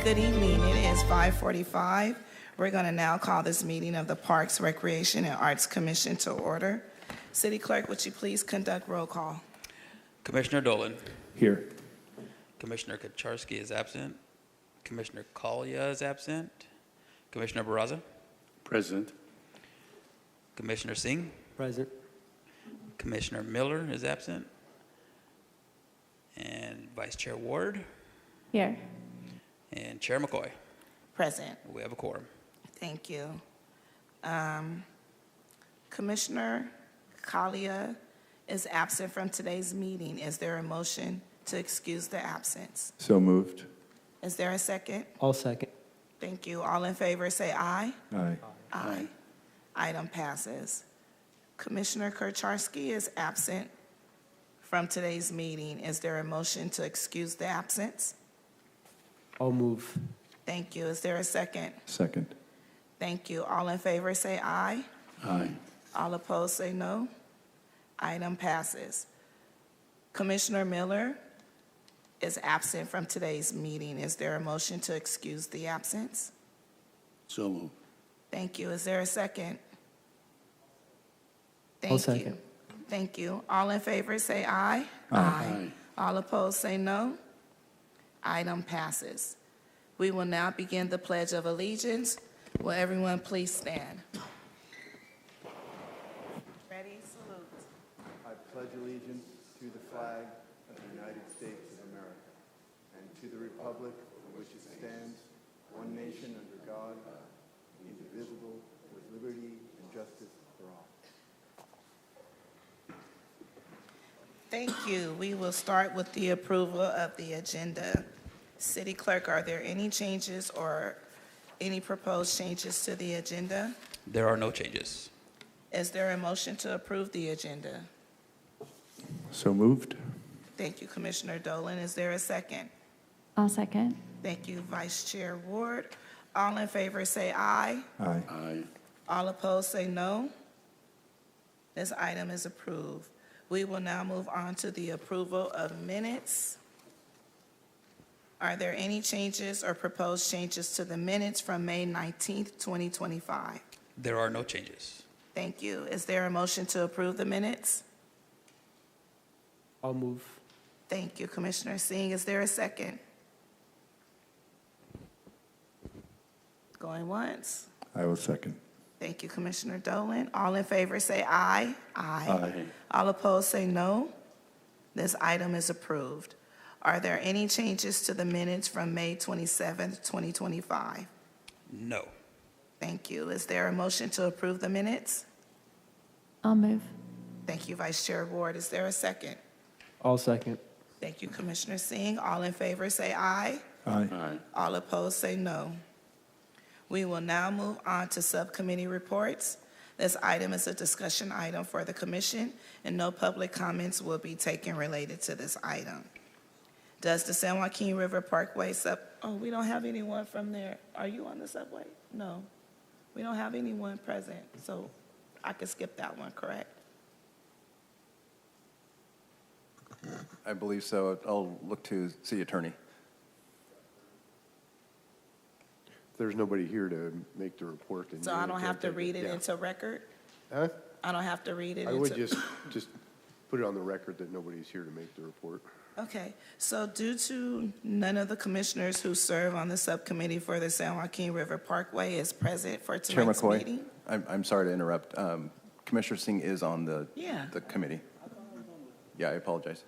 Good evening. It is 5:45. We're going to now call this meeting of the Parks, Recreation, and Arts Commission to order. City Clerk, would you please conduct roll call? Commissioner Dolan. Here. Commissioner Kucharski is absent. Commissioner Collier is absent. Commissioner Barraza. Present. Commissioner Singh. Present. Commissioner Miller is absent. And Vice Chair Ward. Here. And Chair McCoy. Present. We have a quorum. Thank you. Commissioner Collier is absent from today's meeting. Is there a motion to excuse the absence? So moved. Is there a second? I'll second. Thank you. All in favor say aye. Aye. Aye. Item passes. Commissioner Kucharski is absent from today's meeting. Is there a motion to excuse the absence? I'll move. Thank you. Is there a second? Second. Thank you. All in favor say aye. Aye. All opposed say no. Item passes. Commissioner Miller is absent from today's meeting. Is there a motion to excuse the absence? So moved. Thank you. Is there a second? I'll Thank you. second. Thank you. All in favor say aye. Aye. All opposed say no. Item passes. We will now begin the Pledge of Allegiance. Will everyone please stand? Ready? Salute. I pledge allegiance to the flag of the United States of America and to the republic for which it stands, one nation under God, indivisible, with liberty and justice for all. Thank you. We will start with the approval of the agenda. City Clerk, are there any changes or any proposed changes to the agenda? There are no changes. Is there a motion to approve the agenda? So moved. Thank you, Commissioner Dolan. Is there a second? I'll second. Thank you, Vice Chair Ward. All in favor say aye. Aye. Aye. All opposed say no. This item is approved. We will now move on to the approval of minutes. Are there any changes or proposed changes to the minutes from May 19th, 2025? There are no changes. Thank you. Is there a motion to approve the minutes? I'll move. Thank you, Commissioner Singh. Is there a second? Going once. I will second. Thank you, Commissioner Dolan. All in favor say aye. Aye. All opposed say no. This item is approved. Are there any changes to the minutes from May 27th, 2025? No. Thank you. Is there a motion to approve the minutes? I'll move. Thank you, Vice Chair Ward. Is there a second? I'll second. Thank you, Commissioner Singh. All in favor say aye. Aye. All opposed say no. We will now move on to subcommittee reports. This item is a discussion item for the commission, and no public comments will be taken related to this item. Does the San Joaquin River Parkway we don't have anyone from there. Are you on the subway? No. We don't have anyone present, so I could skip that one, correct? I believe so. I'll look to city attorney. There's nobody here to make the report. And So I don't have to read it into record? Huh? I don't have to read it I into... would just put it on the record that nobody's here to make the report. Okay, so due to none of the commissioners who serve on the subcommittee for the San Joaquin River Parkway is present for Chair tonight's McCoy, meeting? I'm sorry to interrupt. Commissioner Singh is on the committee. Yeah, I apologize.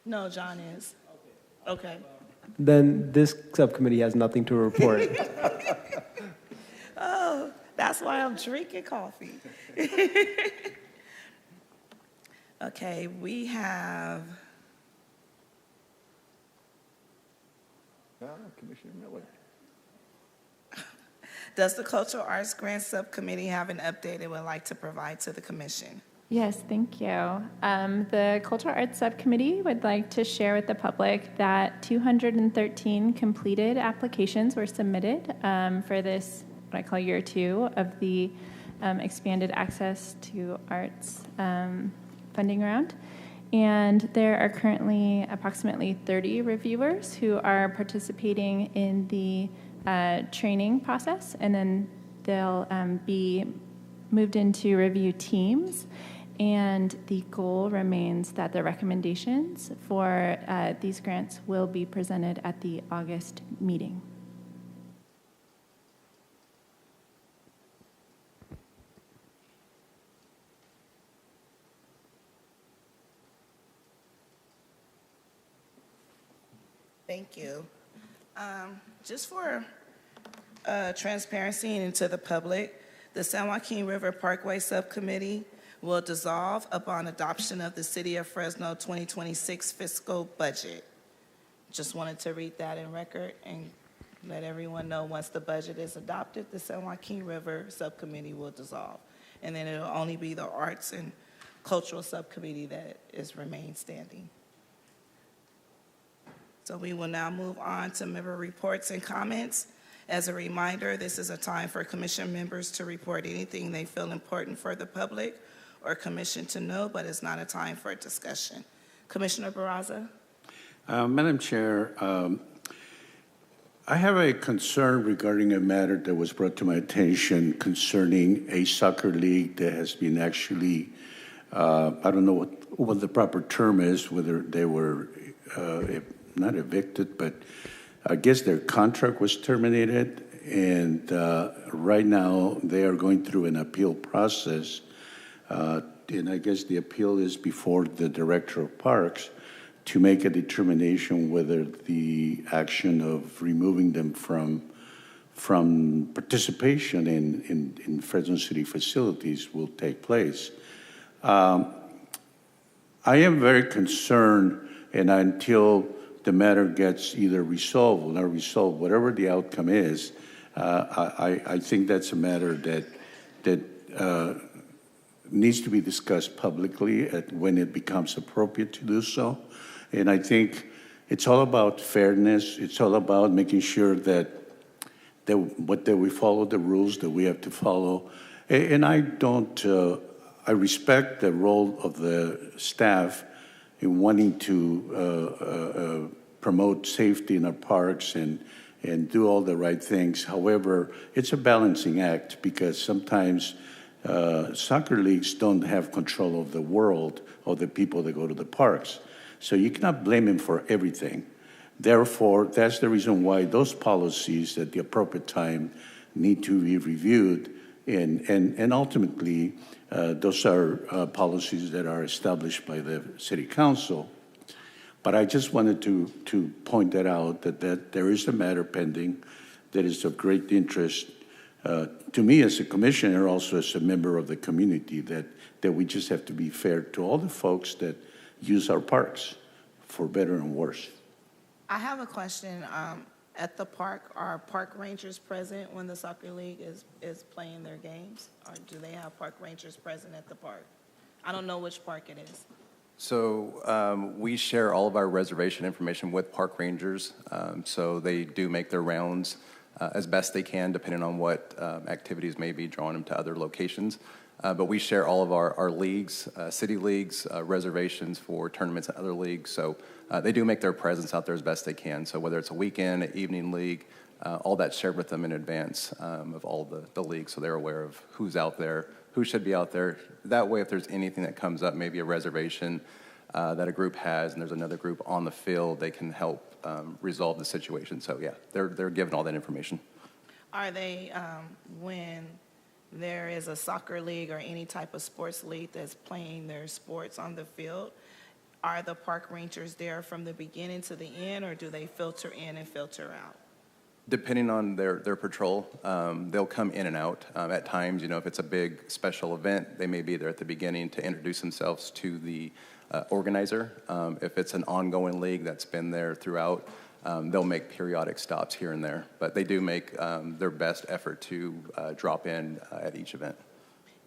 No, John is. Okay. Then this subcommittee has nothing to report. Oh, that's why I'm drinking coffee. Okay, we have, Commissioner Miller. does the Cultural Arts Grant Subcommittee have an update it would like to provide to the commission? Yes, thank you. The Cultural Arts Subcommittee would like to share with the public that 213 completed applications were submitted for this, what I call year 2 of the expanded access to arts funding round. And there are currently approximately 30 reviewers who are participating in the training process, and then they'll be moved into review teams. And the goal remains that the recommendations for these grants will be presented at the August meeting. Thank you. Just for transparency and to the public, the San Joaquin River Parkway Subcommittee will dissolve upon adoption of the City of Fresno 2026 fiscal budget. Just wanted to read that in record and let everyone know once the budget is adopted, the San Joaquin River Subcommittee will dissolve. And then it'll only be the Arts and Cultural Subcommittee that is remain standing. So we will now move on to member reports and comments. As a reminder, this is a time for commission members to report anything they feel important for the public or commission to know, but it's not a time for a discussion. Commissioner Barraza? Madam Chair, I have a concern regarding a matter that was brought to my attention concerning a soccer league that has been actually, I don't know what the proper term is, whether they were not evicted, but I guess their contract was terminated, and right now they are going through an appeal process, and I guess the appeal is before the Director of Parks to make a determination whether the action of removing them from participation in Fresno City facilities will take place. I am very concerned, and until the matter gets either resolved or not resolved, whatever the outcome is, I think that's a matter that needs to be discussed publicly when it becomes appropriate to do so. And I think it's all about fairness. It's all about making sure that we follow the rules that we have to follow. And I respect the role of the staff in wanting to promote safety in our parks and do all the right things. However, it's a balancing act because sometimes soccer leagues don't have control of the world or the people that go to the parks. So you cannot blame them for everything. Therefore, that's the reason why those policies at the appropriate time need to be reviewed. And ultimately, those are policies that are established by the City Council. But I just wanted to point that out, that there is a matter pending that is of great interest to me as a commissioner, also as a member of the community, that we just have to be fair to all the folks that use our parks, for better and worse. I have a question. At the park, are park rangers present when the soccer league is playing their games? Or do they have park rangers present at the park? I don't know which park it is. So we share all of our reservation information with park rangers. So they do make their rounds as best they can, depending on what activities may be drawing them to other locations. But we share all of our leagues, city leagues, reservations for tournaments and other leagues. So they do make their presence out there as best they can. So whether it's a weekend, an evening league, all that's shared with them in advance of all the leagues. So they're aware of who's out there, who should be out there. That way, if there's anything that comes up, maybe a reservation that a group has and there's another group on the field, they can help resolve the situation. So yeah, they're given all that information. Are they, when there is a soccer league or any type of sports league that's playing their sports on the field, are the park rangers there from the beginning to the end, or do they filter in and filter out? Depending on their patrol, they'll come in and out. At times, if it's a big special event, they may be there at the beginning to introduce themselves to the organizer. If it's an ongoing league that's been there throughout, they'll make periodic stops here and there. But they do make their best effort to drop in at each event.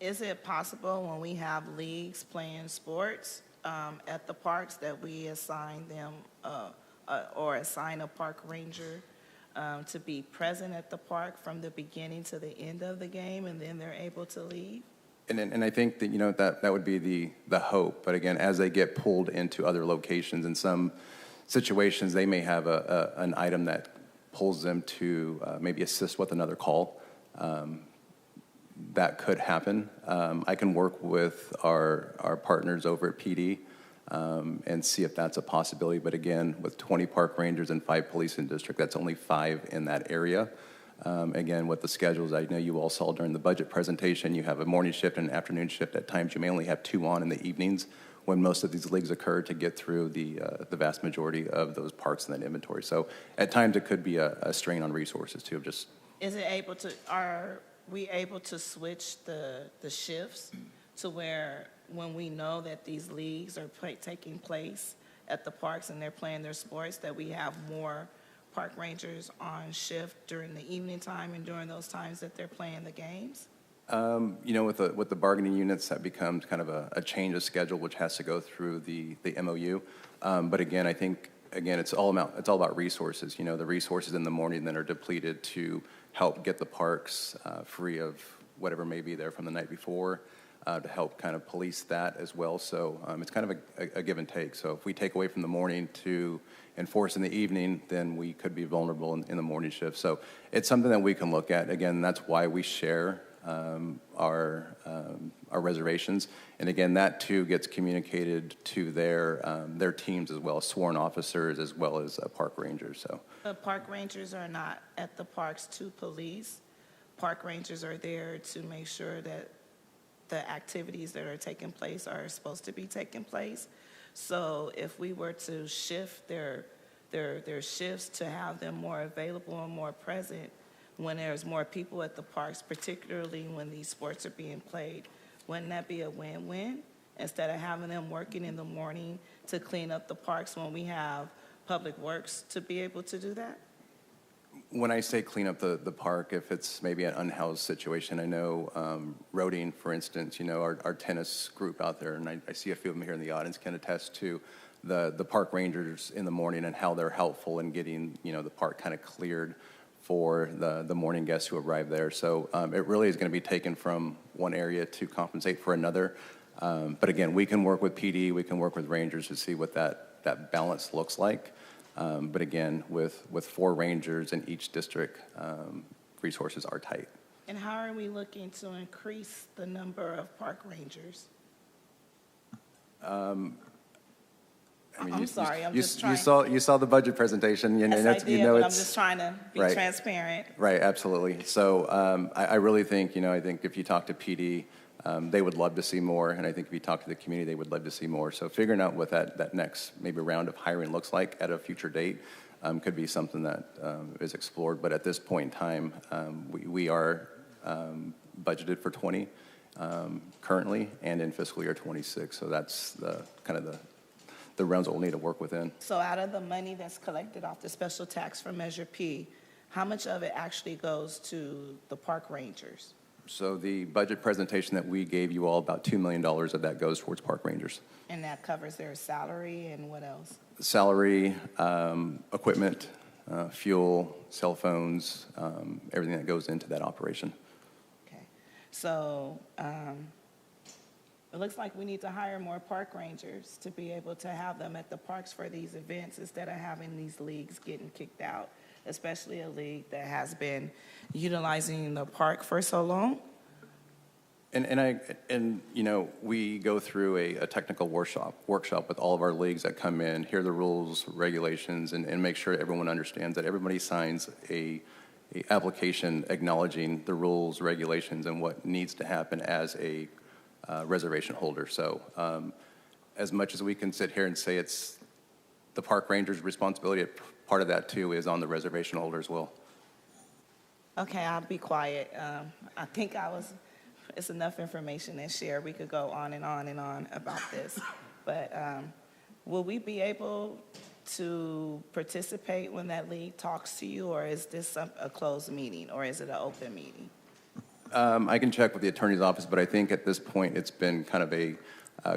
Is it possible when we have leagues playing sports at the parks that we assign them or assign a park ranger to be present at the park from the beginning to the end of the game, and then they're able to leave? And I think that, that would be the hope. But again, as they get pulled into other locations, in some situations, they may have an item that pulls them to maybe assist with another call. That could happen. I can work with our partners over at PD and see if that's a possibility. But again, with 20 park rangers and 5 police in district, that's only 5 in that area. Again, with the schedules, I know you all saw during the budget presentation, you have a morning shift and an afternoon shift. At times, you may only have 2 on in the evenings when most of these leagues occur to get through the vast majority of those parks in that inventory. So at times, it could be a strain on resources too. Are we able to switch the shifts to where when we know that these leagues are taking place at the parks and they're playing their sports, that we have more park rangers on shift during the evening time and during those times that they're playing the games? With the bargaining units, that becomes kind of a change of schedule, which has to go through the MOU. But again, I think it's all about resources. The resources in the morning that are depleted to help get the parks free of whatever may be there from the night before, to help kind of police that as well. So it's kind of a give and take. So if we take away from the morning to enforce in the evening, then we could be vulnerable in the morning shift. So it's something that we can look at. Again, that's why we share our reservations. And again, that too gets communicated to their teams as well, sworn officers as well as park rangers. So The park rangers are not at the parks to police. Park rangers are there to make sure that the activities that are taking place are supposed to be taking place. So if we were to shift their shifts to have them more available and more present when there's more people at the parks, particularly when these sports are being played, wouldn't that be a win-win? Instead of having them working in the morning to clean up the parks when we have Public Works to be able to do that? when I say clean up the park, if it's maybe an unhoused situation, I know roading, for instance, our tennis group out there, and I see a few of them here in the audience, can attest to the park rangers in the morning and how they're helpful in getting, the park kind of cleared for the morning guests who arrive there. So it really is going to be taken from one area to compensate for another. But again, we can work with PD, we can work with rangers to see what that balance looks like. But again, with 4 rangers in each district, resources are tight. And how are we looking to increase the number of park rangers? I'm sorry, I'm just trying. You saw the budget presentation. Yes, I did, but I'm just trying to be right. transparent. Right, absolutely. So I really think, I think if you talk to PD, they would love to see more, and I think if you talk to the community, they would love to see more. So figuring out what that next maybe round of hiring looks like at a future date could be something that is explored. But at this point in time, we are budgeted for 20 currently, and in fiscal year 26. So that's the realms that we'll need to work within. So out of the money that's collected off the special tax from Measure P, how much of it actually goes to the park rangers? So the budget presentation that we gave you all, about $2 million of that goes towards park rangers. And that covers their salary and what else? Salary, equipment, fuel, cell phones, everything that goes into that operation. Okay. So it looks like we need to hire more park rangers to be able to have them at the parks for these events instead of having these leagues getting kicked out, especially a league that has been utilizing the park for so long. And we go through a technical workshop with all of our leagues that come in, hear the rules, regulations, and make sure everyone understands that everybody signs a application acknowledging the rules, regulations, and what needs to happen as a reservation holder. So as much as we can sit here and say it's the park ranger's responsibility, part of that too is on the reservation holder as well. Okay, I'll be quiet. I think it's enough information to share. We could go on and on and on about this. But will we be able to participate when that league talks to you, or is this a closed meeting, or is it an open meeting? I can check with the attorney's office, but I think at this point it's been kind of a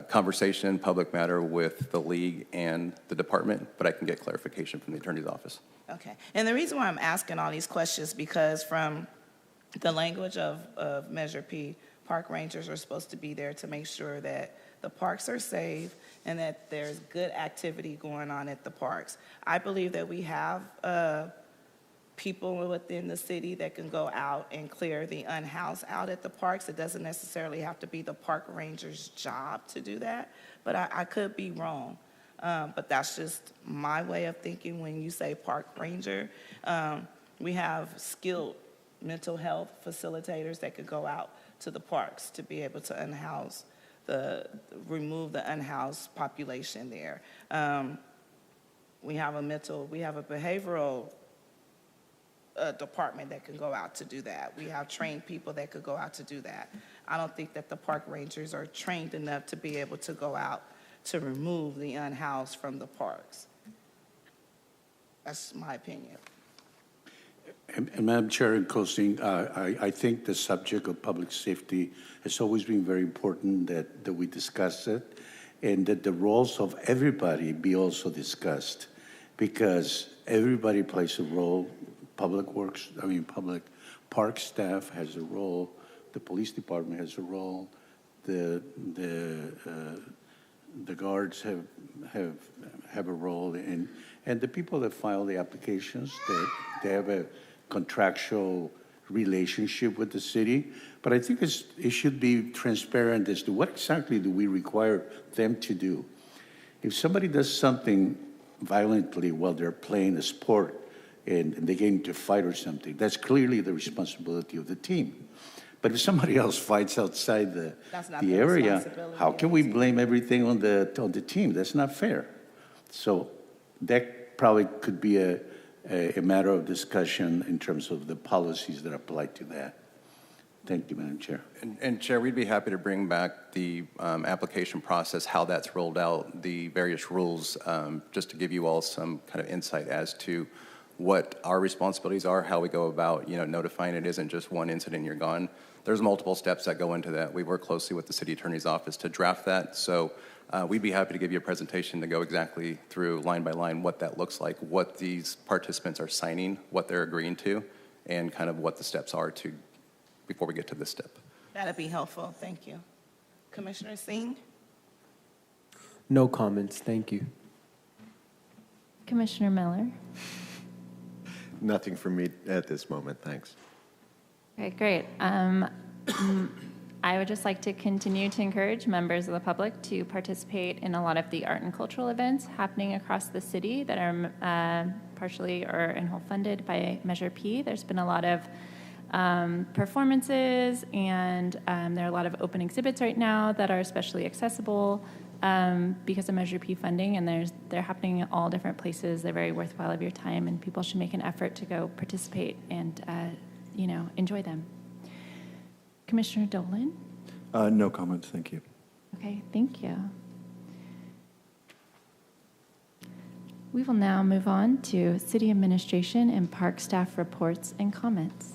conversation, public matter with the league and the department, but I can get clarification from the attorney's office. Okay. And the reason why I'm asking all these questions because from the language of Measure P, park rangers are supposed to be there to make sure that the parks are safe and that there's good activity going on at the parks. I believe that we have people within the city that can go out and clear the unhoused out at the parks. It doesn't necessarily have to be the park ranger's job to do that, but I could be wrong. But that's just my way of thinking when you say park ranger. We have skilled mental health facilitators that could go out to the parks to be able to remove the unhoused population there. We have a behavioral department that can go out to do that. We have trained people that could go out to do that. I don't think that the park rangers are trained enough to be able to go out to remove the unhoused from the parks. That's my opinion. And Madam Chair and Coasting, I think the subject of public safety has always been very important that we discuss it and that the roles of everybody be also discussed, because everybody plays a role. Public park staff has a role, the police department has a role, the guards have a role, and the people that file the applications, they have a contractual relationship with the city. But I think it should be transparent as to what exactly do we require them to do. If somebody does something violently while they're playing a sport and they get into a fight or something, that's clearly the responsibility of the team. But if somebody else fights outside the area, how can we blame everything on the team? That's not fair. So that probably could be a matter of discussion in terms of the policies that apply to that. Thank you, Madam Chair. And Chair, we'd be happy to bring back the application process, how that's rolled out, the various rules, just to give you all some kind of insight as to what our responsibilities are, how we go about, notifying. It isn't just one incident, you're gone. There's multiple steps that go into that. We work closely with the City Attorney's Office to draft that. So we'd be happy to give you a presentation to go exactly through line by line what that looks like, what these participants are signing, what they're agreeing to, and kind of what the steps are before we get to this step. That'd be helpful. Thank you. Commissioner Singh? No comments, thank you. Commissioner Miller? Nothing from me at this moment, thanks. Okay, great. I would just like to continue to encourage members of the public to participate in a lot of the art and cultural events happening across the city that are partially or in whole funded by Measure P. There's been a lot of performances, and there are a lot of open exhibits right now that are especially accessible because of Measure P funding, and they're happening in all different places. They're very worthwhile of your time, and people should make an effort to go participate and enjoy them. Commissioner Dolan? No comments, thank you. Okay, thank you. We will now move on to City Administration and Park Staff reports and comments.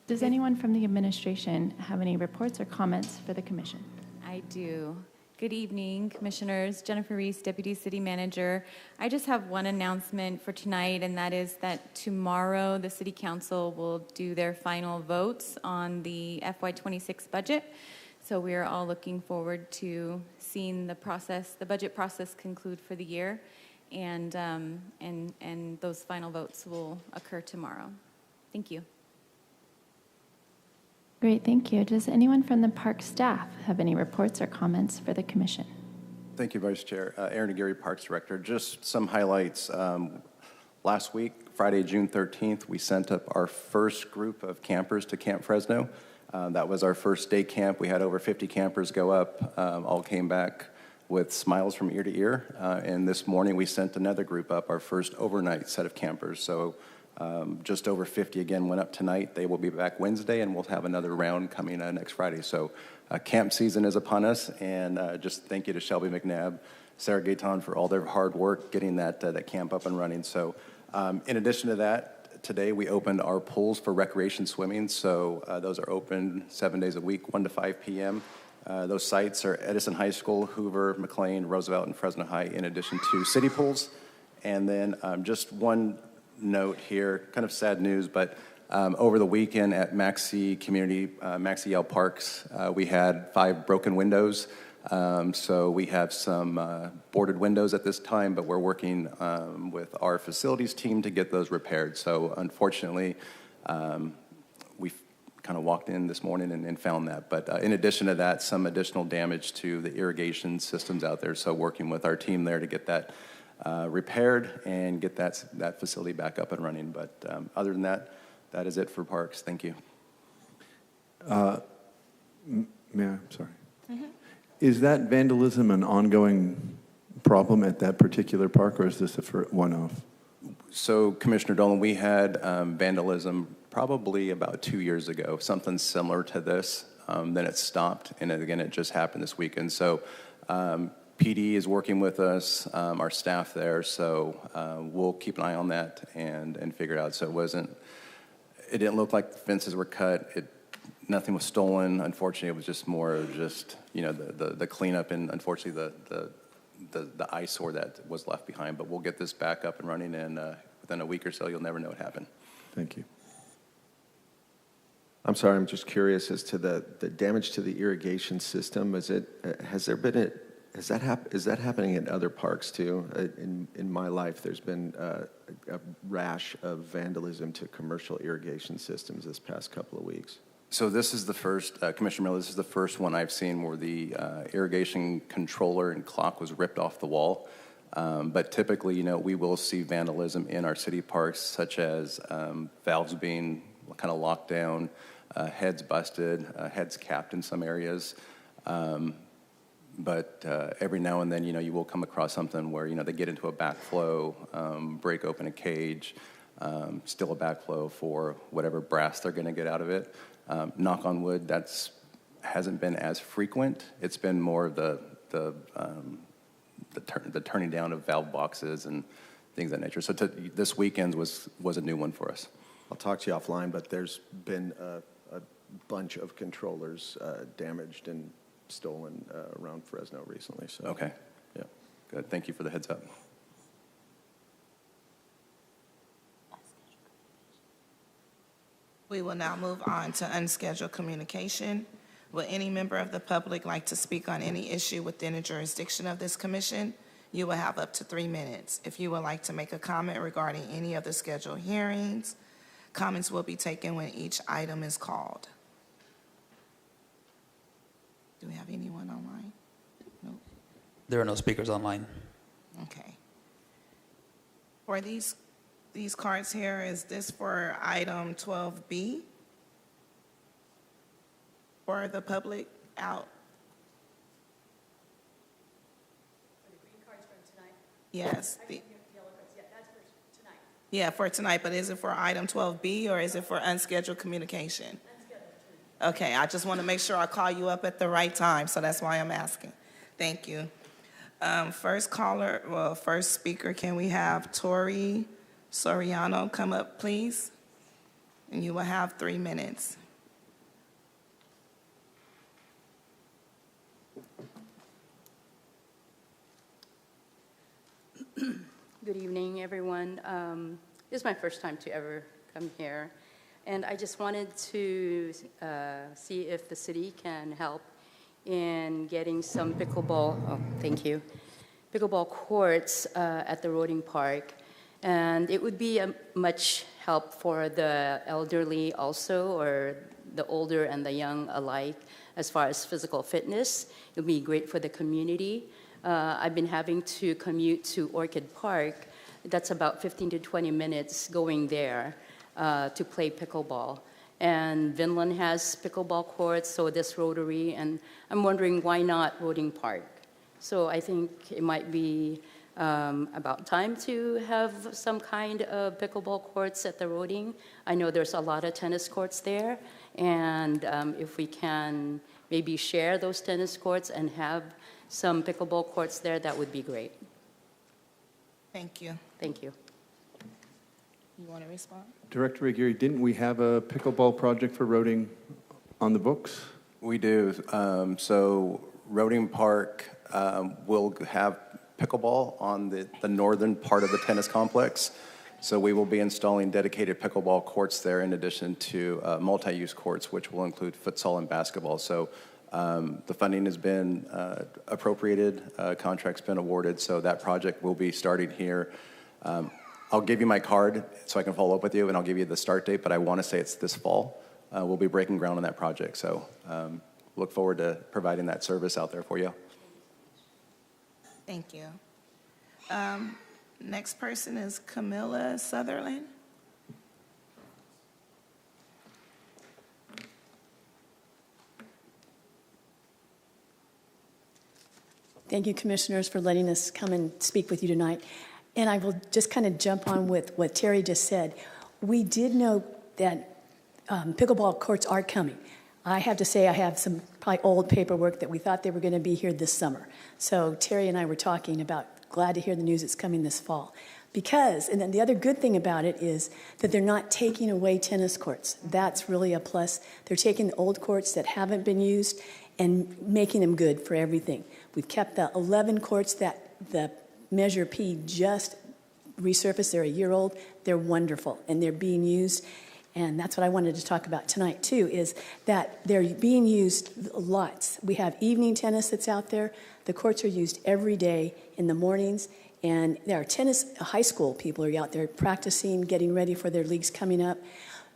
Does anyone from the administration have any reports or comments for the commission? I do. Good evening, Commissioners. Jennifer Reese, Deputy City Manager. I just have one announcement for tonight, and that is that tomorrow the City Council will do their final votes on the FY26 budget. So we are all looking forward to seeing the budget process conclude for the year, and those final votes will occur tomorrow. Thank you. Great, thank you. Does anyone from the park staff have any reports or comments for the commission? Thank you, Vice Chair. Aaron Aguirre, Parks Director. Just some highlights. Last week, Friday, June 13th, we sent up our first group of campers to Camp Fresno. That was our first day camp. We had over 50 campers go up, all came back with smiles from ear to ear. And this morning, we sent another group up, our first overnight set of campers. So just over 50 again went up tonight. They will be back Wednesday, and we'll have another round coming next Friday. So camp season is upon us, and just thank you to Shelby McNabb, Sarah Gayton for all their hard work getting that camp up and running. So in addition to that, today we opened our pools for recreation swimming. So those are open 7 days a week, 1 to 5 p.m. Those sites are Edison High School, Hoover, McLean, Roosevelt, and Fresno High, in addition to city pools. And then just one note here, kind of sad news, but Over the weekend at Maxi Yale Parks, we had 5 broken windows. So we have some boarded windows at this time, but we're working with our facilities team to get those repaired. So unfortunately, we kind of walked in this morning and found that. But in addition to that, some additional damage to the irrigation systems out there. So working with our team there to get that repaired and get that facility back up and running. But other than that, that is it for parks. Thank you. I'm sorry. Is that vandalism an ongoing problem at that particular park, or is this a one-off? So, Commissioner Dolan, we had vandalism probably about 2 years ago, something similar to this. Then it stopped, and again, it just happened this weekend. So, PD is working with us, our staff there, so we'll keep an eye on that and figure it out. So it didn't look like the fences were cut. Nothing was stolen. Unfortunately, it was just more of the cleanup and unfortunately the eyesore that was left behind. But we'll get this back up and running, and within a week or so, you'll never know what happened. Thank you. I'm sorry, I'm just curious as to the damage to the irrigation system. Is that happening in other parks too? In my life, there's been a rash of vandalism to commercial irrigation systems this past couple of weeks. So this is the first, Commissioner Miller, this is the first one I've seen where the irrigation controller and clock was ripped off the wall. But typically, we will see vandalism in our city parks, such as valves being kind of locked down, heads busted, heads capped in some areas. But every now and then, you will come across something where, they get into a backflow, break open a cage, still a backflow for whatever brass they're going to get out of it. Knock on wood, hasn't been as frequent. It's been more of the turning down of valve boxes and things of that nature. So this weekend was a new one for us. I'll talk to you offline, but there's been a bunch of controllers damaged and stolen around Fresno recently. So okay, yeah, good. Thank you for the heads up. We will now move on to unscheduled communication. Will any member of the public like to speak on any issue within the jurisdiction of this commission? You will have up to 3 minutes. If you would like to make a comment regarding any of the scheduled hearings, comments will be taken when each item is called. Do we have anyone online? No. There are no speakers online. Okay. For these cards here, is this for item 12B? For the public out? For the green cards from tonight? Yes. I think yellow cards, yeah, that's for tonight. Yeah, for tonight, but is it for item 12B or is it for unscheduled communication? Unscheduled. Okay, I just want to make sure I call you up at the right time, so that's why I'm asking. Thank you. First speaker, can we have Tori Soriano come up, please? And you will have 3 minutes. Good evening, everyone. This is my first time to ever come here, and I just wanted to see if the city can help in getting some pickleball courts at the Roding Park. And it would be a much help for the elderly also, or the older and the young alike, as far as physical fitness. It would be great for the community. I've been having to commute to Orchid Park. That's about 15 to 20 minutes going there to play pickleball. And Vinland has pickleball courts, so does Rotary, and I'm wondering why not Roding Park? So I think it might be about time to have some kind of pickleball courts at the Roding. I know there's a lot of tennis courts there, and if we can maybe share those tennis courts and have some pickleball courts there, that would be great. Thank you. Thank you. You want to respond? Director Aguirre, didn't we have a pickleball project for Roding on the books? We do. So Roding Park will have pickleball on the northern part of the tennis complex. So we will be installing dedicated pickleball courts there in addition to multi-use courts, which will include futsal and basketball. So the funding has been appropriated, contract's been awarded, so that project will be starting here. I'll give you my card so I can follow up with you, and I'll give you the start date, but I want to say it's this fall. We'll be breaking ground on that project, so look forward to providing that service out there for you. Thank you. Next person is Camilla Sutherland. Thank you, Commissioners, for letting us come and speak with you tonight. And I will just kind of jump on with what Terry just said. We did know that pickleball courts are coming. I have to say I have some probably old paperwork that we thought they were going to be here this summer. So Terry and I were talking about, glad to hear the news it's coming this fall. Because, and then the other good thing about it is that they're not taking away tennis courts. That's really a plus. They're taking the old courts that haven't been used and making them good for everything. We've kept the 11 courts that the Measure P just resurfaced. They're a year old. They're wonderful, and they're being used. And that's what I wanted to talk about tonight, too, is that they're being used lots. We have evening tennis that's out there. The courts are used every day in the mornings. And there are tennis high school people are out there practicing, getting ready for their leagues coming up.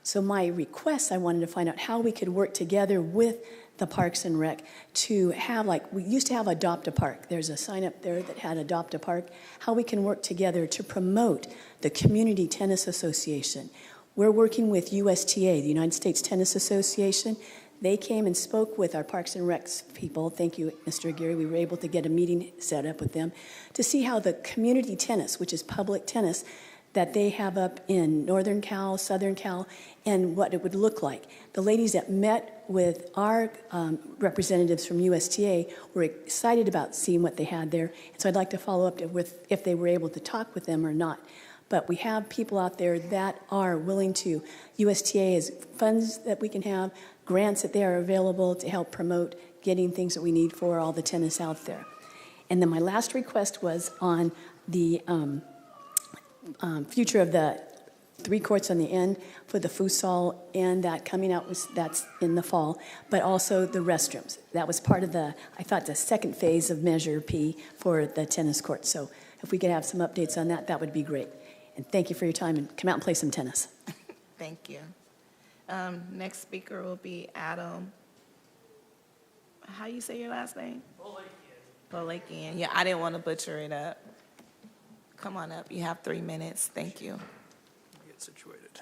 So my request, I wanted to find out how we could work together with the Parks and Rec to have, like, we used to have Adopt a Park. There's a sign up there that had Adopt a Park. How we can work together to promote the Community Tennis Association. We're working with USTA, the United States Tennis Association. They came and spoke with our Parks and Recs people. Thank you, Mr. Aguirre. We were able to get a meeting set up with them to see how the community tennis, which is public tennis, that they have up in Northern Cal, Southern Cal, and what it would look like. The ladies that met with our representatives from USTA were excited about seeing what they had there. And so I'd like to follow up with if they were able to talk with them or not. But we have people out there that are willing to. USTA is funds that we can have, grants that they are available to help promote getting things that we need for all the tennis out there. And then my last request was on the future of the 3 courts on the end for the futsal, and that coming out that's in the fall, but also the restrooms. That was part of the second phase of Measure P for the tennis court. So if we could have some updates on that, that would be great. And thank you for your time, and come out and play some tennis. Thank you. Next speaker will be Adam. How you say your last name? Bolakian. Yeah, I didn't want to butcher it up. Come on up. You have 3 minutes. Thank you. Get situated.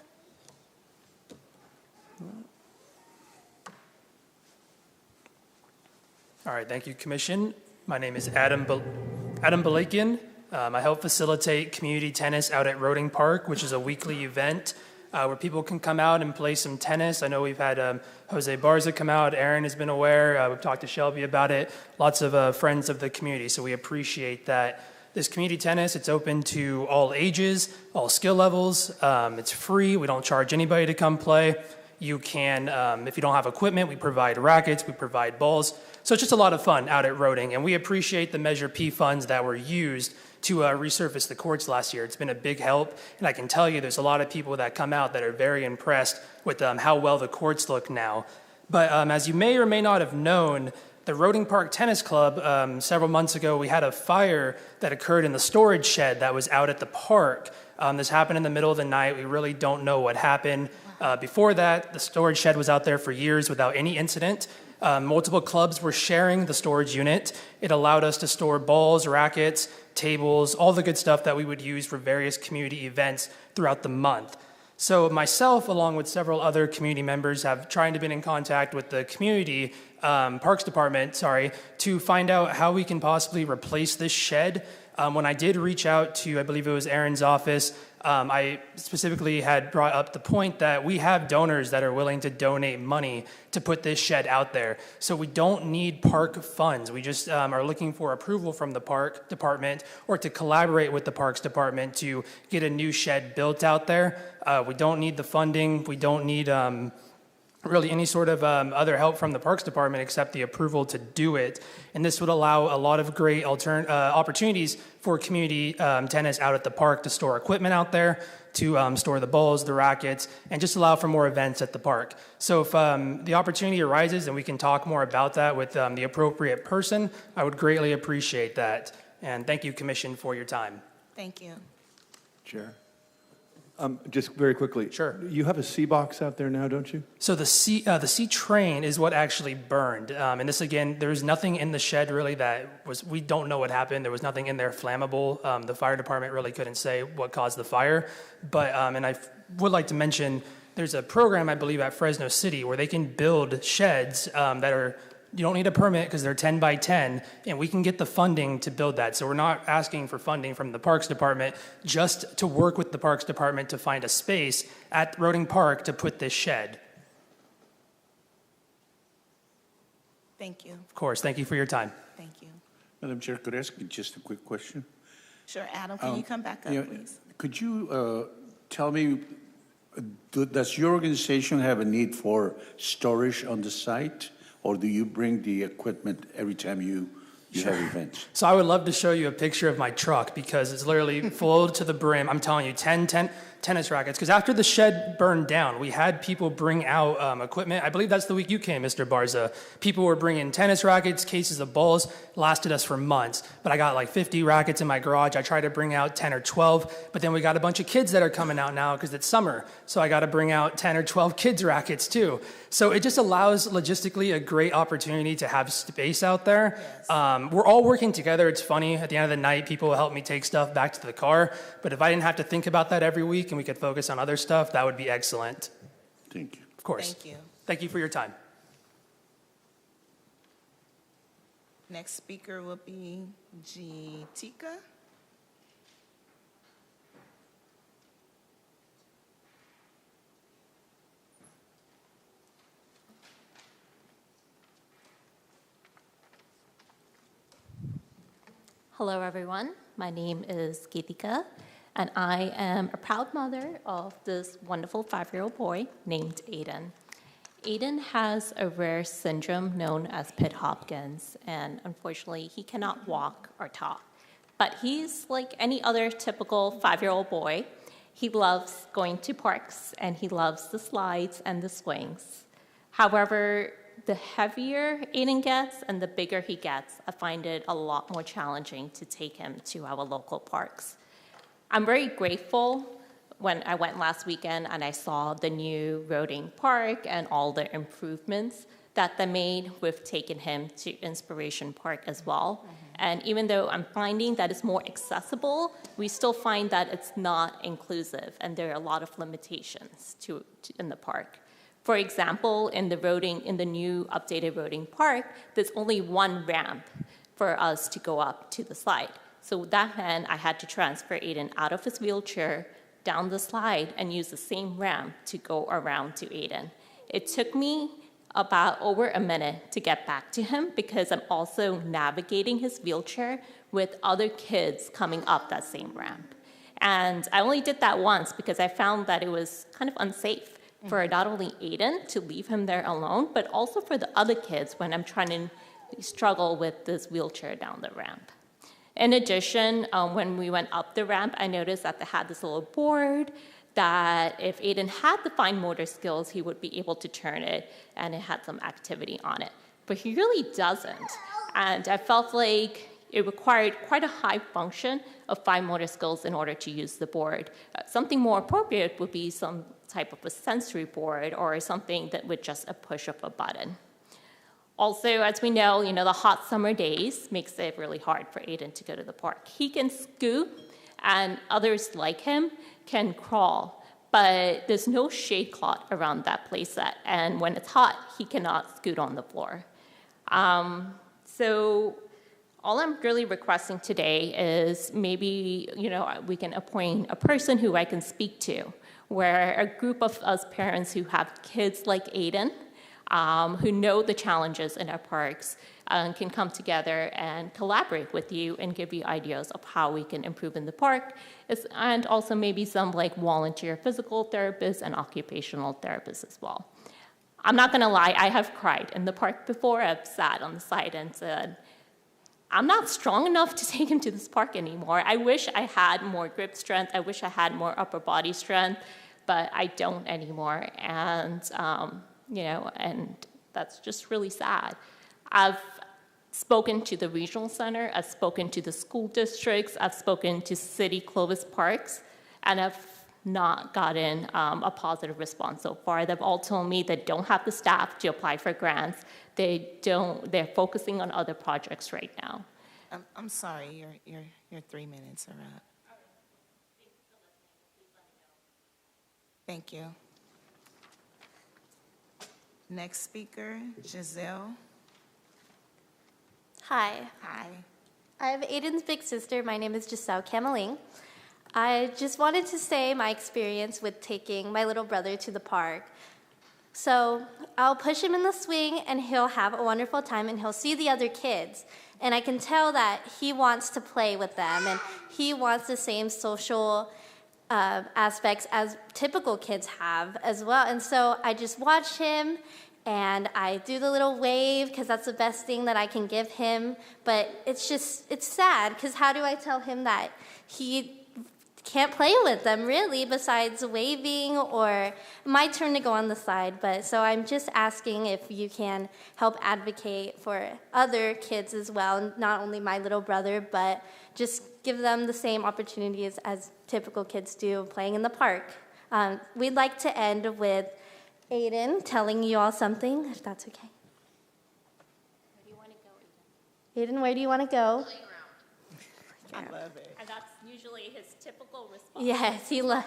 All right, thank you, Commission. My name is Adam Bolakian. I help facilitate community tennis out at Roding Park, which is a weekly event where people can come out and play some tennis. I know we've had Jose Barza come out. Aaron has been aware. We've talked to Shelby about it. Lots of friends of the community, so we appreciate that. This community tennis, it's open to all ages, all skill levels. It's free. We don't charge anybody to come play. You can, if you don't have equipment, we provide rackets, we provide balls. So it's just a lot of fun out at Roding, and we appreciate the Measure P funds that were used to resurface the courts last year. It's been a big help, and I can tell you there's a lot of people that come out that are very impressed with how well the courts look now. But as you may or may not have known, the Roding Park Tennis Club, several months ago, we had a fire that occurred in the storage shed that was out at the park. This happened in the middle of the night. We really don't know what happened. Before that, the storage shed was out there for years without any incident. Multiple clubs were sharing the storage unit. It allowed us to store balls, rackets, tables, all the good stuff that we would use for various community events throughout the month. So myself, along with several other community members, have tried to been in contact with the community Parks Department, to find out how we can possibly replace this shed. When I did reach out to, I believe it was Aaron's office, I specifically had brought up the point that we have donors that are willing to donate money to put this shed out there. So we don't need park funds. We just are looking for approval from the park department or to collaborate with the Parks Department to get a new shed built out there. We don't need the funding. We don't need really any sort of other help from the Parks Department except the approval to do it. And this would allow a lot of great opportunities for community tennis out at the park to store equipment out there, to store the balls, the rackets, and just allow for more events at the park. So if the opportunity arises and we can talk more about that with the appropriate person, I would greatly appreciate that. And thank you, Commission, for your time. Thank you. Chair? Just very quickly. Sure. You have a C box out there now, don't you? So the C train is what actually burned. And this, again, there was nothing in the shed really that was, we don't know what happened. There was nothing in there flammable. The fire department really couldn't say what caused the fire. But, and I would like to mention, there's a program, I believe, at Fresno City where they can build sheds that are, you don't need a permit because they're 10 by 10, and we can get the funding to build that. So we're not asking for funding from the Parks Department, just to work with the Parks Department to find a space at Roding Park to put this shed. Thank you. Of course, thank you for your time. Thank you. Madam Chair, could I ask you just a quick question? Sure, Adam, can you come back up, please? Could you tell me, does your organization have a need for storage on the site? Or do you bring the equipment every time you have events? So I would love to show you a picture of my truck because it's literally full to the brim. I'm telling you, 10 tennis rackets. Because after the shed burned down, we had people bring out equipment. I believe that's the week you came, Mr. Barza. People were bringing tennis rackets, cases of balls. Lasted us for months. But I got like 50 rackets in my garage. I tried to bring out 10 or 12. But then we got a bunch of kids that are coming out now because it's summer. So I got to bring out 10 or 12 kids rackets too. So it just allows logistically a great opportunity to have space out there. Yes. We're all working together. It's funny. At the end of the night, people will help me take stuff back to the car. But if I didn't have to think about that every week and we could focus on other stuff, that would be excellent. Thank you. Of course. Thank you. Thank you for your time. Next speaker will be G. Tika. Hello, everyone. My name is Geetika, and I am a proud mother of this wonderful 5-year-old boy named Aiden. Aiden has a rare syndrome known as Pitt-Hopkins, and unfortunately, he cannot walk or talk. But he's like any other typical 5-year-old boy. He loves going to parks, and he loves the slides and the swings. However, the heavier Aiden gets and the bigger he gets, I find it a lot more challenging to take him to our local parks. I'm very grateful when I went last weekend and I saw the new Roding Park and all the improvements that they made with taking him to Inspiration Park as well. Mm-hmm. And even though I'm finding that it's more accessible, we still find that it's not inclusive and there are a lot of limitations in the park. For example, in the new updated Roding Park, there's only one ramp for us to go up to the slide. So that meant I had to transfer Aiden out of his wheelchair, down the slide, and use the same ramp to go around to Aiden. It took me about over a minute to get back to him because I'm also navigating his wheelchair with other kids coming up that same ramp. And I only did that once because I found that it was kind of unsafe for not only Aiden to leave him there alone, but also for the other kids when I'm trying to struggle with this wheelchair down the ramp. In addition, when we went up the ramp, I noticed that they had this little board that if Aiden had the fine motor skills, he would be able to turn it, and it had some activity on it. But he really doesn't. And I felt like it required quite a high function of fine motor skills in order to use the board. Something more appropriate would be some type of a sensory board or something that would just a push of a button. Also, as we know, the hot summer days makes it really hard for Aiden to go to the park. He can scoot, and others like him can crawl, but there's no shade cloth around that playset, and when it's hot, he cannot scoot on the floor. So all I'm really requesting today is maybe, we can appoint a person who I can speak to, where a group of us parents who have kids like Aiden, who know the challenges in our parks, can come together and collaborate with you and give you ideas of how we can improve in the park, and also maybe some volunteer physical therapists and occupational therapists as well. I'm not gonna lie, I have cried in the park before. I've sat on the side and said, I'm not strong enough to take him to this park anymore. I wish I had more grip strength. I wish I had more upper body strength, but I don't anymore. And, and that's just really sad. I've spoken to the regional center. I've spoken to the school districts. I've spoken to city Clovis parks, and I've not gotten a positive response so far. They've all told me they don't have the staff to apply for grants. They're focusing on other projects right now. I'm sorry, your 3 minutes are up. Thank you. Next speaker, Giselle. Hi. Hi. I'm Aiden's big sister. My name is Giselle Cameling. I just wanted to say my experience with taking my little brother to the park. So I'll push him in the swing and he'll have a wonderful time and he'll see the other kids. And I can tell that he wants to play with them and he wants the same social aspects as typical kids have as well. And so I just watch him and I do the little wave because that's the best thing that I can give him. But it's sad because how do I tell him that he can't play with them really besides waving, or my turn to go on the side. But so I'm just asking if you can help advocate for other kids as well, not only my little brother, but just give them the same opportunities as typical kids do playing in the park. We'd like to end with Aiden telling you all something, if that's okay. Where do you want to go, Aiden, where do you want to go? I love it. And that's usually his typical response. Yes, he loves.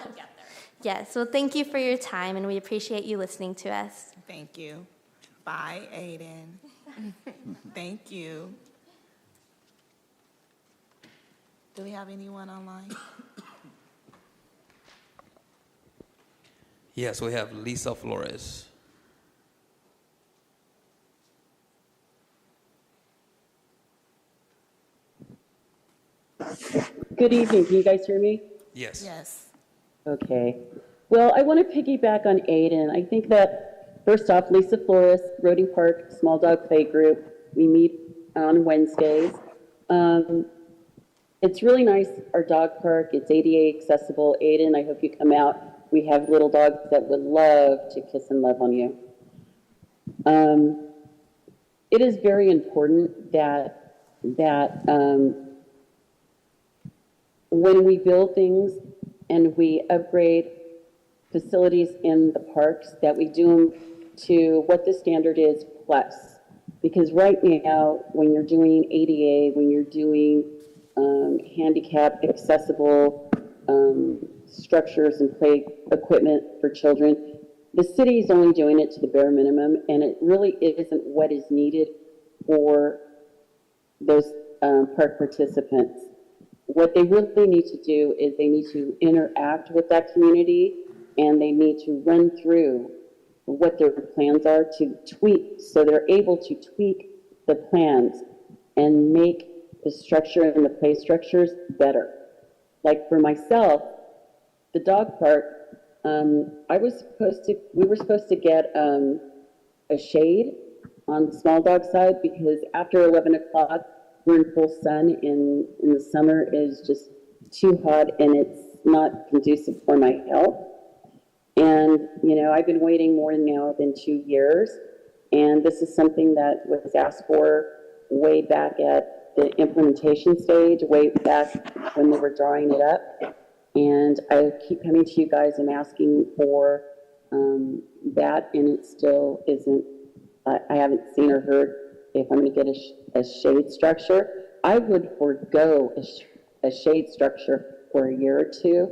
Yes, well, thank you for your time, and we appreciate you listening to us. Thank you. Bye, Aiden. Thank you. Do we have anyone online? Yes, we have Lisa Flores. Good evening. Can you guys hear me? Yes. Yes. Okay. Well, I want to piggyback on Aiden. I think that, first off, Lisa Flores, Roding Park Small Dog Play Group. We meet on Wednesdays. It's really nice, our dog park. It's ADA accessible. Aiden, I hope you come out. We have little dogs that would love to kiss and love on you. It is very important that when we build things and we upgrade facilities in the parks, that we do them to what the standard is plus. Because right now, when you're doing ADA, when you're doing handicap accessible structures and play equipment for children, the city is only doing it to the bare minimum, and it really isn't what is needed for those park participants. What they really need to do is they need to interact with that community, and they need to run through what their plans are to tweak, so they're able to tweak the plans and make the structure and the play structures better. Like for myself, the dog park, we were supposed to get a shade on the small dog side, because after 11 o'clock, we're in full sun, in the summer is just too hot and it's not conducive for my health. And, I've been waiting more now than 2 years. And this is something that was asked for way back at the implementation stage, way back when they were drawing it up. And I keep coming to you guys and asking for that, and it still isn't, I haven't seen or heard if I'm going to get a shade structure. I would forego a shade structure for a year or two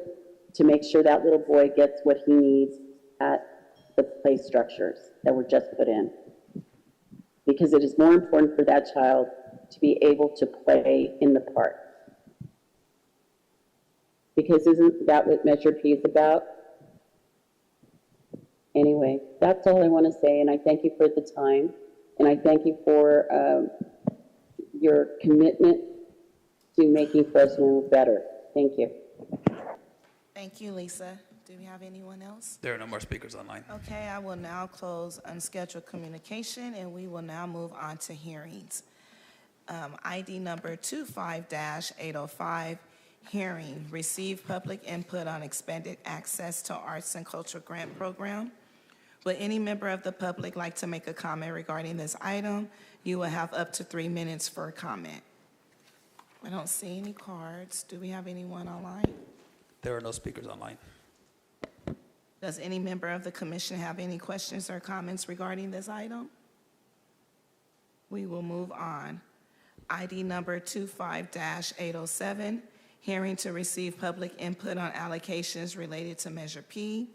to make sure that little boy gets what he needs at the play structures that were just put in. Because it is more important for that child to be able to play in the park. Because isn't that what Measure P is about? Anyway, that's all I want to say, and I thank you for the time, and I thank you for your commitment to making Fresno better. Thank you. Thank you, Lisa. Do we have anyone else? There are no more speakers online. Okay, I will now close unscheduled communication, and we will now move on to hearings. ID number 25-805, hearing, receive public input on expanded access to arts and culture grant program. Would any member of the public like to make a comment regarding this item? You will have up to 3 minutes for a comment. I don't see any cards. Do we have anyone online? There are no speakers online. Does any member of the commission have any questions or comments regarding this item? We will move on. ID number 25-807, hearing to receive public input on allocations related to Measure P,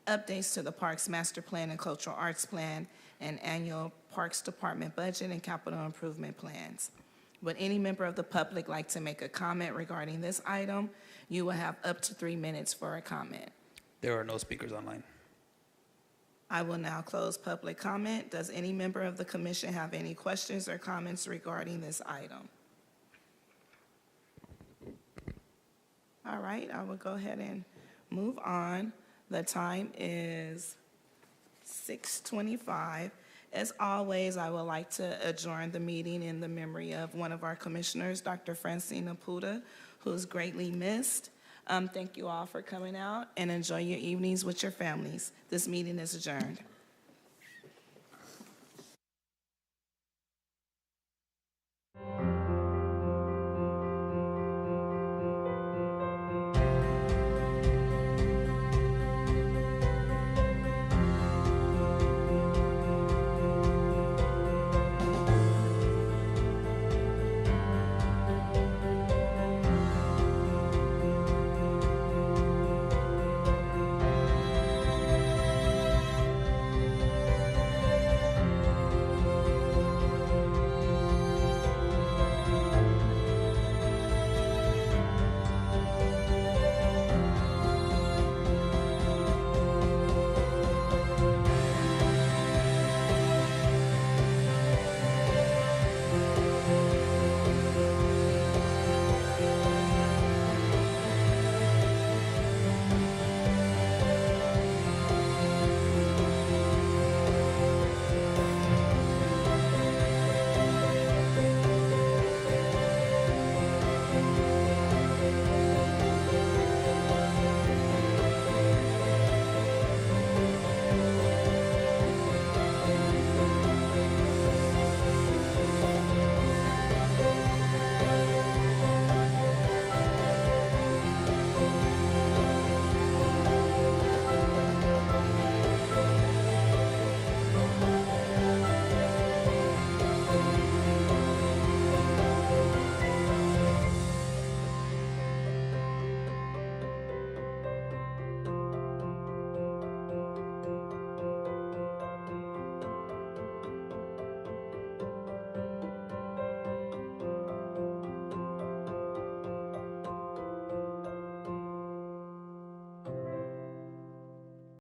updates to the Parks Master Plan and Cultural Arts Plan, and annual Parks Department budget and capital improvement plans. Would any member of the public like to make a comment regarding this item? You will have up to 3 minutes for a comment. There are no speakers online. I will now close public comment. Does any member of the commission have any questions or comments regarding this item? All right, I will go ahead and move on. The time is 6:25. As always, I would like to adjourn the meeting in the memory of one of our commissioners, Dr. Francina Puda, who is greatly missed. Thank you all for coming out, and enjoy your evenings with your families. This meeting is adjourned.